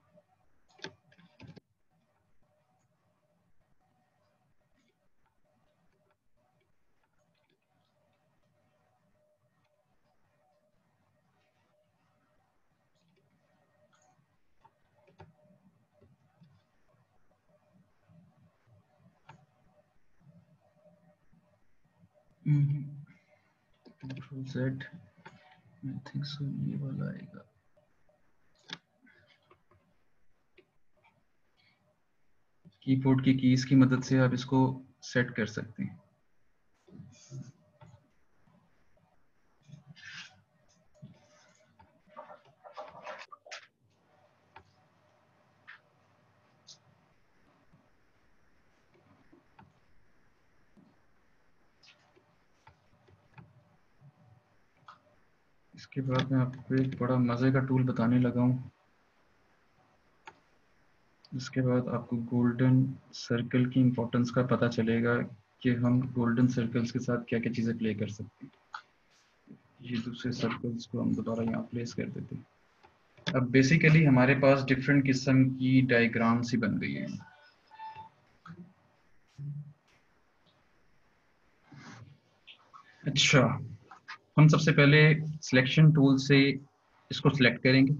Control Z, I think so ये वाला आएगा। कीबोर्ड की कीज की मदद से आप इसको सेट कर सकते हैं। इसके बाद मैं आपको एक बड़ा मजे का टूल बताने लगा हूँ। इसके बाद आपको गोल्डन सर्कल की इम्पोर्टेंस का पता चलेगा कि हम गोल्डन सर्कल्स के साथ क्या क्या चीजें प्ले कर सकते हैं। ये दूसरे सर्कल्स को हम दोबारा यहाँ प्लेस कर देते हैं। अब बेसिकली हमारे पास डिफरेंट किस्म की डायग्राम्स ही बन गई हैं। अच्छा, हम सबसे पहले सिलेक्शन टूल से इसको सिलेक्ट करेंगे।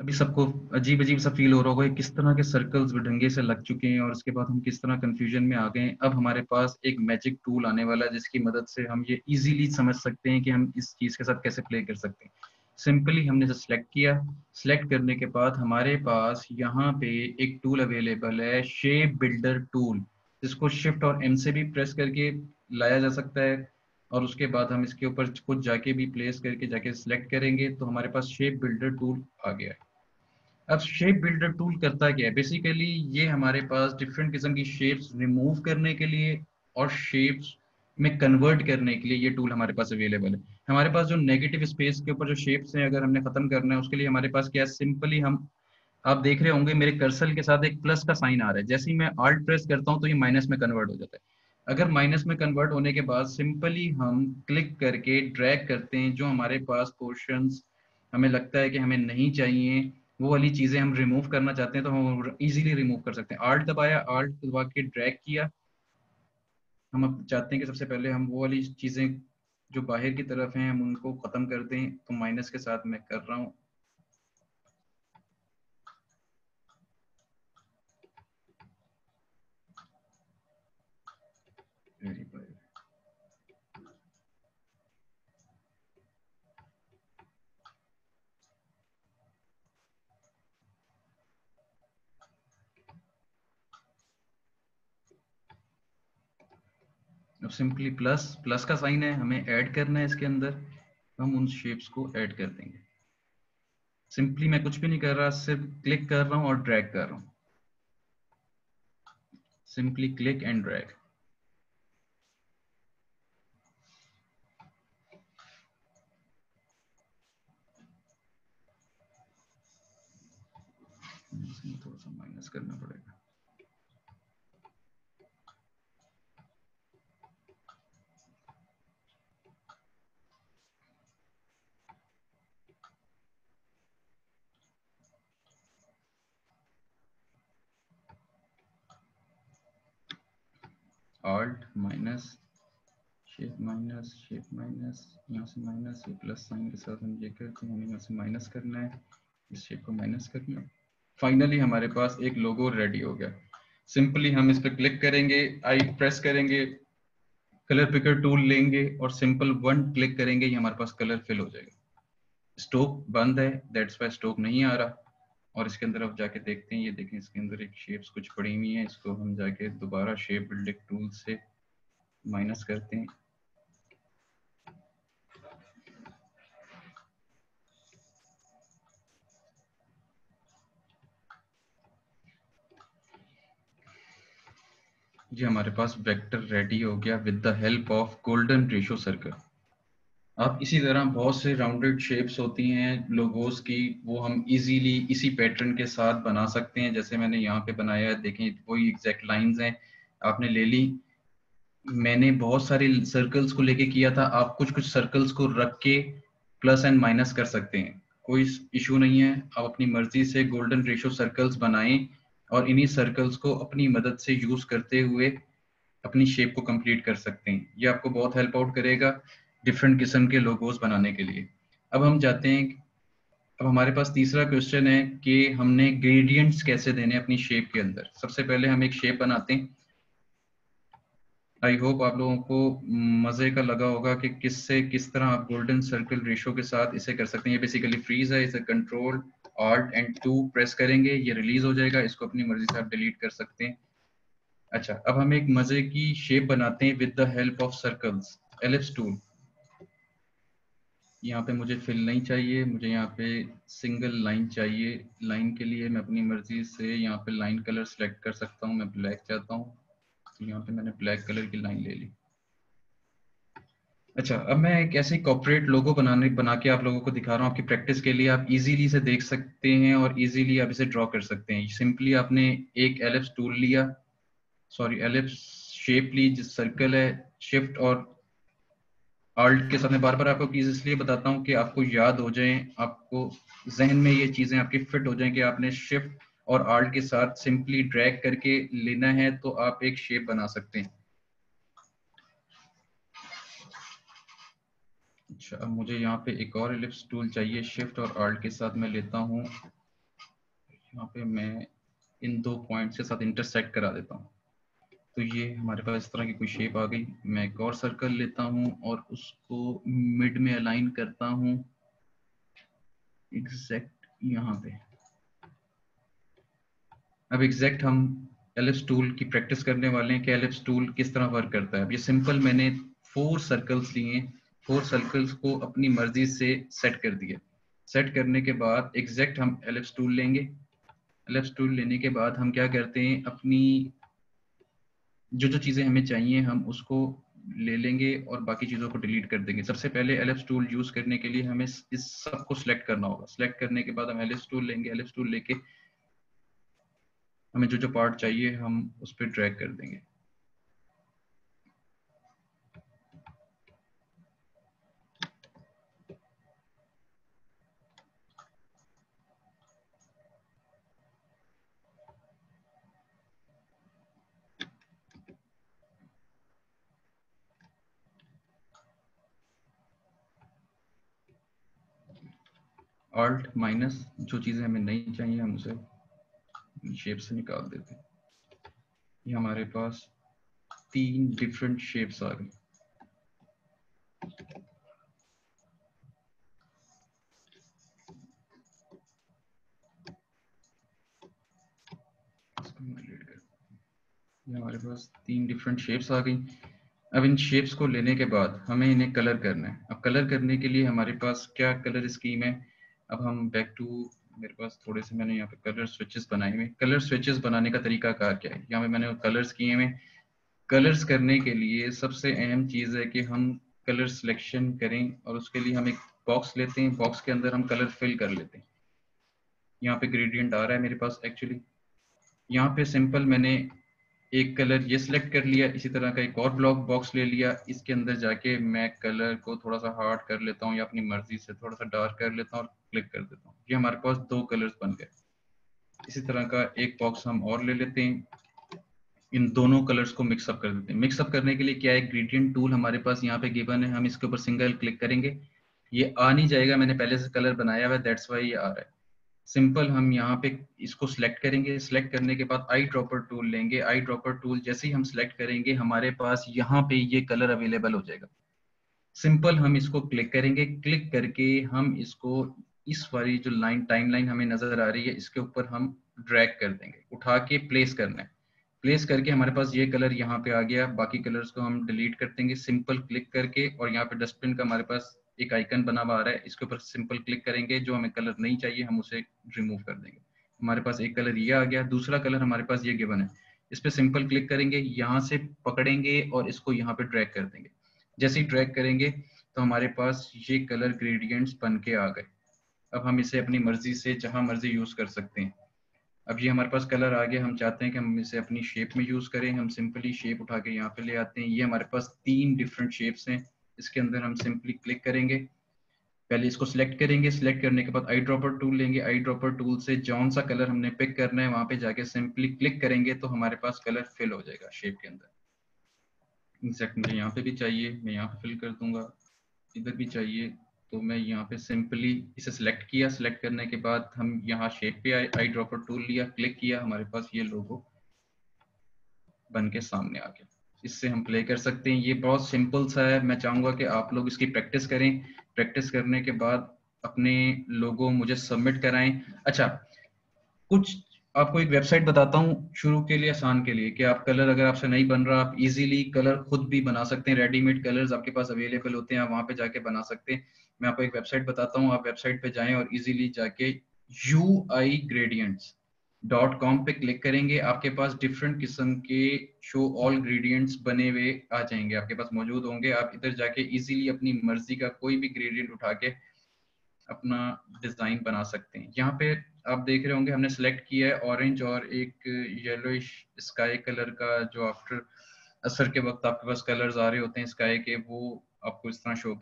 अभी सबको अजीब अजीब सा फील हो रहा होगा कि किस तरह के सर्कल्स ढंगे से लग चुके हैं और उसके बाद हम किस तरह कंफ्यूजन में आ गए हैं। अब हमारे पास एक मैजिक टूल आने वाला है जिसकी मदद से हम ये इजीली समझ सकते हैं कि हम इस चीज के साथ कैसे प्ले कर सकते हैं। सिंपली हमने जो सिलेक्ट किया, सिलेक्ट करने के बाद हमारे पास यहाँ पे एक टूल अवेलेबल है, शेप बिल्डर टूल, जिसको शिफ्ट और एम से भी प्रेस करके लाया जा सकता है। और उसके बाद हम इसके ऊपर खुद जाके भी प्लेस करके जाके सिलेक्ट करेंगे तो हमारे पास शेप बिल्डर टूल आ गया है। अब शेप बिल्डर टूल करता क्या है, बेसिकली ये हमारे पास डिफरेंट किस्म की शेप्स रिमूव करने के लिए और शेप्स में कन्वर्ट करने के लिए ये टूल हमारे पास अवेलेबल है। हमारे पास जो नेगेटिव स्पेस के ऊपर जो शेप्स हैं अगर हमने खत्म करना है उसके लिए हमारे पास क्या है, सिंपली हम, आप देख रहे होंगे मेरे कर्सर के साथ एक प्लस का साइन आ रहा है, जैसे ही मैं आल्ट प्रेस करता हूं तो ये माइनस में कन्वर्ट हो जाता है। अगर माइनस में कन्वर्ट होने के बाद सिंपली हम क्लिक करके ड्रैग करते हैं, जो हमारे पास पोर्शंस हमें लगता है कि हमें नहीं चाहिए, वो वाली चीजें हम रिमूव करना चाहते हैं तो हम इजीली रिमूव कर सकते हैं। आल्ट दबाया, आल्ट दबा के ड्रैग किया। हम अब चाहते हैं कि सबसे पहले हम वो वाली चीजें जो बाहर की तरफ हैं हम उनको खत्म कर दें, तो माइनस के साथ मैं कर रहा हूँ। अब सिंपली प्लस प्लस का साइन है, हमें ऐड करना है इसके अंदर, हम उन शेप्स को ऐड कर देंगे। सिंपली मैं कुछ भी नहीं कर रहा, सिर्फ क्लिक कर रहा हूँ और ड्रैग कर रहा हूँ। Simply click and drag. थोड़ा सा माइनस करना पड़ेगा। ऑल्ट माइनस, शेप माइनस, यहाँ से माइनस, ये प्लस साइन के साथ हम ये करते हैं, हमें यहाँ से माइनस करना है, इस शेप को माइनस करना है। फाइनली हमारे पास एक लोगो रेडी हो गया। सिंपली हम इस पर क्लिक करेंगे, आई प्रेस करेंगे, कलर पिकर टूल लेंगे और सिंपल वन क्लिक करेंगे, ये हमारे पास कलर फिल हो जाएगा। स्टोक बंद है, दैट्स वाई स्टोक नहीं आ रहा। और इसके अंदर आप जाके देखते हैं, ये देखें इसके अंदर एक शेप्स कुछ पड़ी हुई हैं, इसको हम जाके दोबारा शेप बिल्डिंग टूल से माइनस करते हैं। ये हमारे पास वेक्टर रेडी हो गया with the help of golden ratio circle. आप इसी तरह बहुत से राउंडेड शेप्स होती हैं लोगोस की, वो हम इजीली इसी पैटर्न के साथ बना सकते हैं। जैसे मैंने यहाँ पे बनाया है, देखें वही एग्जैक्ट लाइंस हैं, आपने ले ली। मैंने बहुत सारे सर्कल्स को लेके किया था, आप कुछ कुछ सर्कल्स को रख के प्लस एंड माइनस कर सकते हैं, कोई इशू नहीं है। आप अपनी मर्जी से गोल्डन रेशो सर्कल्स बनाएं और इन्हीं सर्कल्स को अपनी मदद से यूज करते हुए अपनी शेप को कंप्लीट कर सकते हैं। ये आपको बहुत हेल्प आउट करेगा डिफरेंट किस्म के लोगोस बनाने के लिए। अब हम जाते हैं, अब हमारे पास तीसरा क्वेश्चन है कि हमने ग्रेडियंट्स कैसे देने अपनी शेप के अंदर। सबसे पहले हम एक शेप बनाते हैं। आई होप आप लोगों को मजे का लगा होगा कि किससे किस तरह आप गोल्डन सर्कल रेशो के साथ इसे कर सकते हैं। ये बेसिकली फ्रीज है, इसे कंट्रोल ऑल्ट एंड 2 प्रेस करेंगे, ये रिलीज हो जाएगा, इसको अपनी मर्जी से आप डिलीट कर सकते हैं। अच्छा, अब हम एक मजे की शेप बनाते हैं with the help of circles, ellipse tool. यहाँ पे मुझे फिल नहीं चाहिए, मुझे यहाँ पे सिंगल लाइन चाहिए। लाइन के लिए मैं अपनी मर्जी से यहाँ पे लाइन कलर सेलेक्ट कर सकता हूँ। मैं ब्लैक चाहता हूँ, तो यहाँ पे मैंने ब्लैक कलर की लाइन ले ली। अच्छा, अब मैं एक ऐसे कॉर्पोरेट लोगो बना के आप लोगों को दिखा रहा हूँ आपकी प्रैक्टिस के लिए। आप इजीली इसे देख सकते हैं और इजीली आप इसे ड्रॉ कर सकते हैं। सिंपली आपने एक एलिप्स टूल लिया, सॉरी एलिप्स शेप ली, जिस सर्कल है, शिफ्ट और आल्ट के साथ में बार बार आपको कीज इसलिए बताता हूँ कि आपको याद हो जाए, आपको जहन में ये चीजें आपकी फिट हो जाएं कि आपने शिफ्ट और आल्ट के साथ सिंपली ड्रैग करके लेना है तो आप एक शेप बना सकते हैं। अच्छा, अब मुझे यहाँ पे एक और एलिप्स टूल चाहिए, शिफ्ट और आल्ट के साथ मैं लेता हूँ, यहाँ पे मैं इन दो पॉइंट्स के साथ इंटरसेक्ट करा देता हूँ। तो ये हमारे पास इस तरह की कोई शेप आ गई। मैं एक और सर्कल लेता हूँ और उसको मिड में अलाइन करता हूँ एग्जैक्ट यहाँ पे। अब एग्जैक्ट हम एलिप्स टूल की प्रैक्टिस करने वाले हैं कि एलिप्स टूल किस तरह वर्क करता है। अब ये सिंपल मैंने 4 सर्कल्स लिए, 4 सर्कल्स को अपनी मर्जी से सेट कर दिया। सेट करने के बाद एग्जैक्ट हम एलिप्स टूल लेंगे। एलिप्स टूल लेने के बाद हम क्या करते हैं, अपनी जो जो चीज़ें हमें चाहिए हम उसको ले लेंगे और बाकी चीज़ों को डिलीट कर देंगे। सबसे पहले एलिप्स टूल यूज़ करने के लिए हमें इस सब को सिलेक्ट करना होगा। सिलेक्ट करने के बाद हम एलिप्स टूल लेंगे। एलिप्स टूल लेके हमें जो जो पार्ट चाहिए हम उस पर ड्रैग कर देंगे। ऑल्ट माइनस, जो चीज़ें हमें नहीं चाहिए हम उसे शेप से निकाल देते हैं। ये हमारे पास 3 डिफरेंट शेप्स आ गई। ये हमारे पास 3 डिफरेंट शेप्स आ गई। अब इन शेप्स को लेने के बाद हमें इन्हें कलर करना है। अब कलर करने के लिए हमारे पास क्या कलर स्कीम है। अब हम बैक टू, मेरे पास थोड़े से मैंने यहाँ पे कलर स्विचेस बनाए हुए। कलर स्विचेस बनाने का तरीका कार क्या है, यहाँ पे मैंने कलर्स किए हुए। कलर्स करने के लिए सबसे अहम चीज़ है कि हम कलर सिलेक्शन करें और उसके लिए हम एक बॉक्स लेते हैं। बॉक्स के अंदर हम कलर फिल कर लेते हैं। यहाँ पे ग्रेडियंट आ रहा है मेरे पास एक्चुअली। यहाँ पे सिंपल मैंने एक कलर ये सिलेक्ट कर लिया, इसी तरह का एक और ब्लॉक बॉक्स ले लिया। इसके अंदर जाके मैं कलर को थोड़ा सा हार्ड कर लेता हूँ या अपनी मर्जी से थोड़ा सा डार्क कर लेता हूँ और क्लिक कर देता हूँ। ये हमारे पास 2 कलर्स बन गए। इसी तरह का एक बॉक्स हम और ले लेते हैं, इन दोनों कलर्स को मिक्सअप कर देते हैं। मिक्सअप करने के लिए क्या है, ग्रेडियंट टूल हमारे पास यहाँ पे गिवन है। हम इसके ऊपर सिंगल क्लिक करेंगे, ये आ नहीं जाएगा, मैंने पहले से कलर बनाया हुआ है, दैट्स वाई ये आ रहा है। सिंपल हम यहाँ पे इसको सिलेक्ट करेंगे। सिलेक्ट करने के बाद आई ड्रॉपर टूल लेंगे। आई ड्रॉपर टूल जैसे ही हम सिलेक्ट करेंगे हमारे पास यहाँ पे ये कलर अवेलेबल हो जाएगा। सिंपल हम इसको क्लिक करेंगे। क्लिक करके हम इसको इस वाली जो लाइन टाइम लाइन हमें नजर आ रही है इसके ऊपर हम ड्रैग कर देंगे, उठा के प्लेस करना है। प्लेस करके हमारे पास ये कलर यहाँ पे आ गया। बाकी कलर्स को हम डिलीट कर देंगे सिंपल क्लिक करके। और यहाँ पे डस्टबिन का हमारे पास एक आइकन बना हुआ आ रहा है, इसके ऊपर सिंपल क्लिक करेंगे। जो हमें कलर नहीं चाहिए हम उसे रिमूव कर देंगे। हमारे पास एक कलर ये आ गया। दूसरा कलर हमारे पास ये गिवन है, इस पे सिंपल क्लिक करेंगे, यहाँ से पकड़ेंगे और इसको यहाँ पे ड्रैग कर देंगे। जैसे ही ड्रैग करेंगे तो हमारे पास ये कलर ग्रेडियंट्स बन के आ गए। अब हम इसे अपनी मर्जी से जहां मर्जी यूज कर सकते हैं। अब ये हमारे पास कलर आ गया। हम चाहते हैं कि हम इसे अपनी शेप में यूज करें, हम सिंपली शेप उठा के यहाँ पे ले आते हैं। ये हमारे पास 3 डिफरेंट शेप्स हैं। इसके अंदर हम सिंपली क्लिक करेंगे, पहले इसको सिलेक्ट करेंगे। सिलेक्ट करने के बाद आई ड्रॉपर टूल लेंगे। आई ड्रॉपर टूल से जौन सा कलर हमने पिक करना है वहां पे जाके सिंपली क्लिक करेंगे तो हमारे पास कलर फिल हो जाएगा शेप के अंदर। एग्जैक्ट मुझे यहाँ पे भी चाहिए, मैं यहाँ पे फिल कर दूंगा। इधर भी चाहिए तो मैं यहाँ पे सिंपली इसे सिलेक्ट किया। सिलेक्ट करने के बाद हम यहाँ शेप पे आए, आई ड्रॉपर टूल लिया, क्लिक किया, हमारे पास ये लोगो बन के सामने आ गया। इससे हम प्ले कर सकते हैं। ये बहुत सिंपल सा है। मैं चाहूंगा कि आप लोग इसकी प्रैक्टिस करें। प्रैक्टिस करने के बाद अपने लोगो मुझे सबमिट कराएं। अच्छा, कुछ आपको एक वेबसाइट बताता हूँ शुरू के लिए, आसान के लिए, कि आप कलर अगर आपसे नहीं बन रहा, आप इजीली कलर खुद भी बना सकते हैं। रेडीमेड कलर्स आपके पास अवेलेबल होते हैं, आप वहां पे जाके बना सकते हैं। मैं आपको एक वेबसाइट बताता हूँ, आप वेबसाइट पे जाएं और इजीली जाके uigradients.com पे क्लिक करेंगे, आपके पास डिफरेंट किस्म के शो ऑल ग्रेडियंट्स बने हुए आ जाएंगे, आपके पास मौजूद होंगे। आप इधर जाके इजीली अपनी मर्जी का कोई भी ग्रेडियंट उठा के अपना डिजाइन बना सकते हैं। यहाँ पे आप देख रहे होंगे हमने सेलेक्ट किया है ऑरेंज और एक येलोइश स्काई कलर का, जो आफ्टर असर के वक्त आपके पास कलर्स आ रहे होते हैं स्काई के, वो आपको इस तरह शो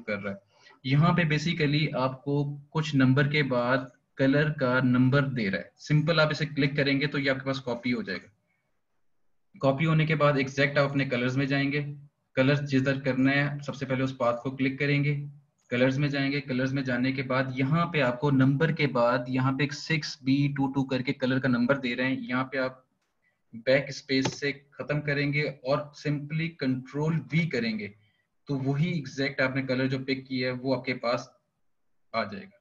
कर रहा है। यहाँ पे बेसिकली आपको कुछ नंबर के बाद कलर का नंबर दे रहा है। सिंपल आप इसे क्लिक करेंगे तो ये आपके पास कॉपी हो जाएगा। कॉपी होने के बाद एग्जैक्ट आप अपने कलर्स में जाएंगे, कलर्स जिधर करना है सबसे पहले उस पाथ को क्लिक करेंगे, कलर्स में जाएंगे, कलर्स में जाने के बाद यहाँ पे आपको नंबर के बाद यहाँ पे एक 6B22 करके कलर का नंबर दे रहे हैं, यहाँ पे आप बैक स्पेस से खत्म करेंगे और सिंपली कंट्रोल V करेंगे तो वही एग्जैक्ट आपने कलर जो पिक किया है वो आपके पास आ जाएगा।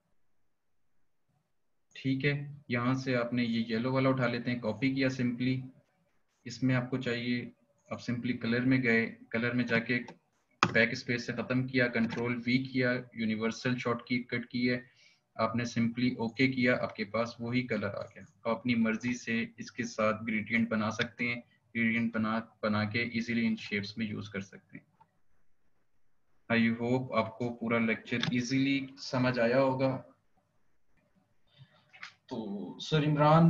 ठीक है, यहाँ से आपने ये येलो वाला उठा लेते हैं, कॉपी किया सिंपली, इसमें आपको चाहिए, आप सिंपली कलर में गए, कलर में जाके बैक स्पेस से खत्म किया, कंट्रोल V किया, यूनिवर्सल शॉर्ट की कट की है, आपने सिंपली ओके किया, आपके पास वही कलर आ गया। आप अपनी मर्जी से इसके साथ ग्रेडियंट बना सकते हैं, ग्रेडियंट बना के इजीली इन शेप्स में यूज कर सकते हैं। आई होप आपको पूरा लेक्चर इजीली समझ आया होगा। तो सर इमरान,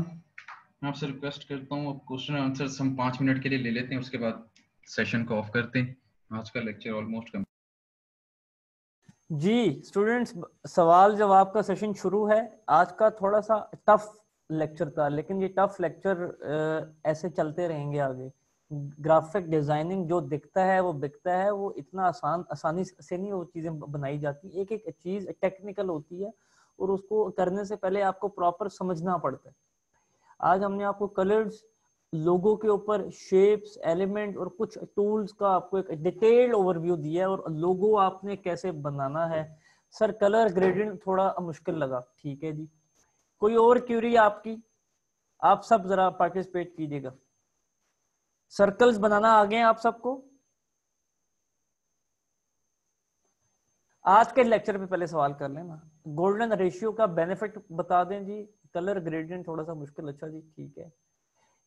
मैं आपसे रिक्वेस्ट करता हूँ, अब क्वेश्चन आंसर हम 5 मिनट के लिए ले लेते हैं, उसके बाद सेशन को ऑफ करते हैं। आज का लेक्चर ऑलमोस्ट कम। जी स्टूडेंट्स, सवाल जवाब का सेशन शुरू है। आज का थोड़ा सा टफ लेक्चर था, लेकिन ये टफ लेक्चर ऐसे चलते रहेंगे आगे। ग्राफिक डिजाइनिंग जो दिखता है वो बिकता है, वो इतना आसानी से नहीं वो चीजें बनाई जाती। एक एक चीज टेक्निकल होती है और उसको करने से पहले आपको प्रॉपर समझना पड़ता है। आज हमने आपको कलर्स, लोगो के ऊपर शेप्स, एलिमेंट और कुछ टूल्स का आपको एक डिटेल्ड ओवरव्यू दिया है, और लोगो आपने कैसे बनाना है। सर कलर ग्रेडियंट थोड़ा मुश्किल लगा, ठीक है जी। कोई और क्यूरी आपकी? आप सब जरा पार्टिसिपेट कीजिएगा। सर्कल्स बनाना आ गए आप सबको? आज के लेक्चर पे पहले सवाल कर लेना। गोल्डन रेशियो का बेनिफिट बता दें जी। कलर ग्रेडियंट थोड़ा सा मुश्किल, अच्छा जी ठीक है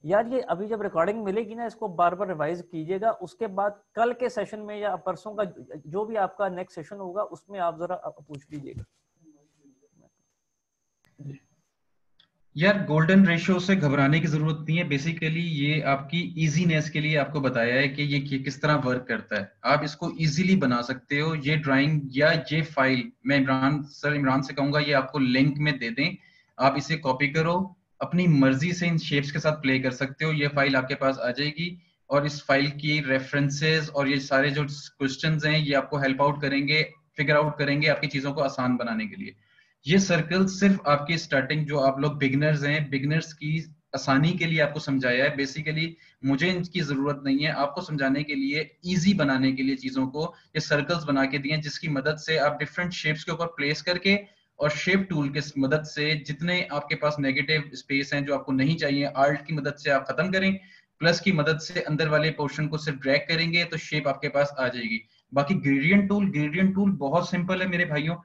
यार। ये अभी जब रिकॉर्डिंग मिलेगी ना, इसको बार बार रिवाइज कीजिएगा। उसके बाद कल के सेशन में या परसों का जो भी आपका नेक्स्ट सेशन होगा उसमें आप जरा पूछ लीजिएगा। यार गोल्डन रेशियो से घबराने की जरूरत नहीं है, बेसिकली ये आपकी इजीनेस के लिए आपको बताया है कि ये किस तरह वर्क करता है। आप इसको इजीली बना सकते हो। ये ड्राइंग या ये फाइल मैं इमरान से कहूंगा ये आपको लिंक में दे दें, आप इसे कॉपी करो, अपनी मर्जी से इन शेप्स के साथ प्ले कर सकते हो। ये फाइल आपके पास आ जाएगी और इस फाइल की रेफरेंसेस और ये सारे जो क्वेश्चंस हैं ये आपको हेल्प आउट करेंगे, फिगर आउट करेंगे आपकी चीजों को आसान बनाने के लिए। ये सर्कल सिर्फ आपकी स्टार्टिंग, जो आप लोग बिगिनर्स हैं, बिगिनर्स की आसानी के लिए आपको समझाया है। बेसिकली मुझे इनकी जरूरत नहीं है, आपको समझाने के लिए, इजी बनाने के लिए चीजों को ये सर्कल्स बना के दिए, जिसकी मदद से आप डिफरेंट शेप्स के ऊपर प्लेस करके और शेप टूल के मदद से जितने आपके पास नेगेटिव स्पेस हैं जो आपको नहीं चाहिए, आल्ट की मदद से आप खत्म करें, प्लस की मदद से अंदर वाले पोर्शन को सिर्फ ड्रैग करेंगे तो शेप आपके पास आ जाएगी। बाकी ग्रेडियंट टूल बहुत सिंपल है मेरे भाइयों।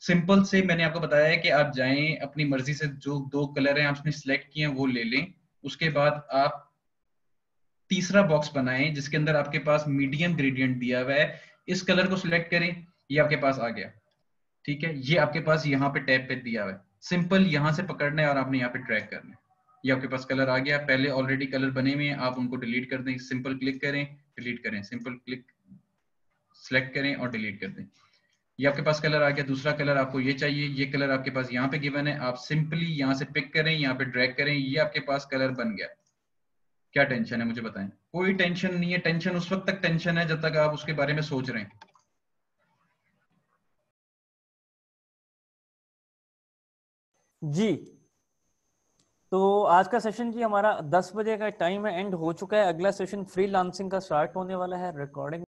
सिंपल से मैंने आपको बताया है कि आप जाएं अपनी मर्जी से, जो दो कलर हैं आपने सिलेक्ट किए हैं वो ले लें। उसके बाद आप तीसरा बॉक्स बनाएं जिसके अंदर आपके पास मीडियम ग्रेडियंट दिया हुआ है, इस कलर को सिलेक्ट करें, ये आपके पास आ गया। ठीक है, ये आपके पास यहाँ पे टैब पे दिया हुआ है, सिंपल यहाँ से पकड़ना है और आपने यहाँ पे ड्रैग करना है, ये आपके पास कलर आ गया। पहले ऑलरेडी कलर बने हुए हैं, आप उनको डिलीट कर दें, सिंपल क्लिक करें, डिलीट करें, सिंपल क्लिक, सिलेक्ट करें और डिलीट कर दें, ये आपके पास कलर आ गया। दूसरा कलर आपको ये चाहिए, ये कलर आपके पास यहाँ पे गिवन है, आप सिंपली यहाँ से पिक करें, यहाँ पे ड्रैग करें, ये आपके पास कलर बन गया। क्या टेंशन है मुझे बताएं? कोई टेंशन नहीं है, टेंशन उस वक्त तक टेंशन है जब तक आप उसके बारे में सोच रहे हैं। जी तो आज का सेशन जी हमारा 10 बजे का टाइम है, एंड हो चुका है। अगला सेशन फ्रीलांसिंग का स्टार्ट होने वाला है। रिकॉर्डिंग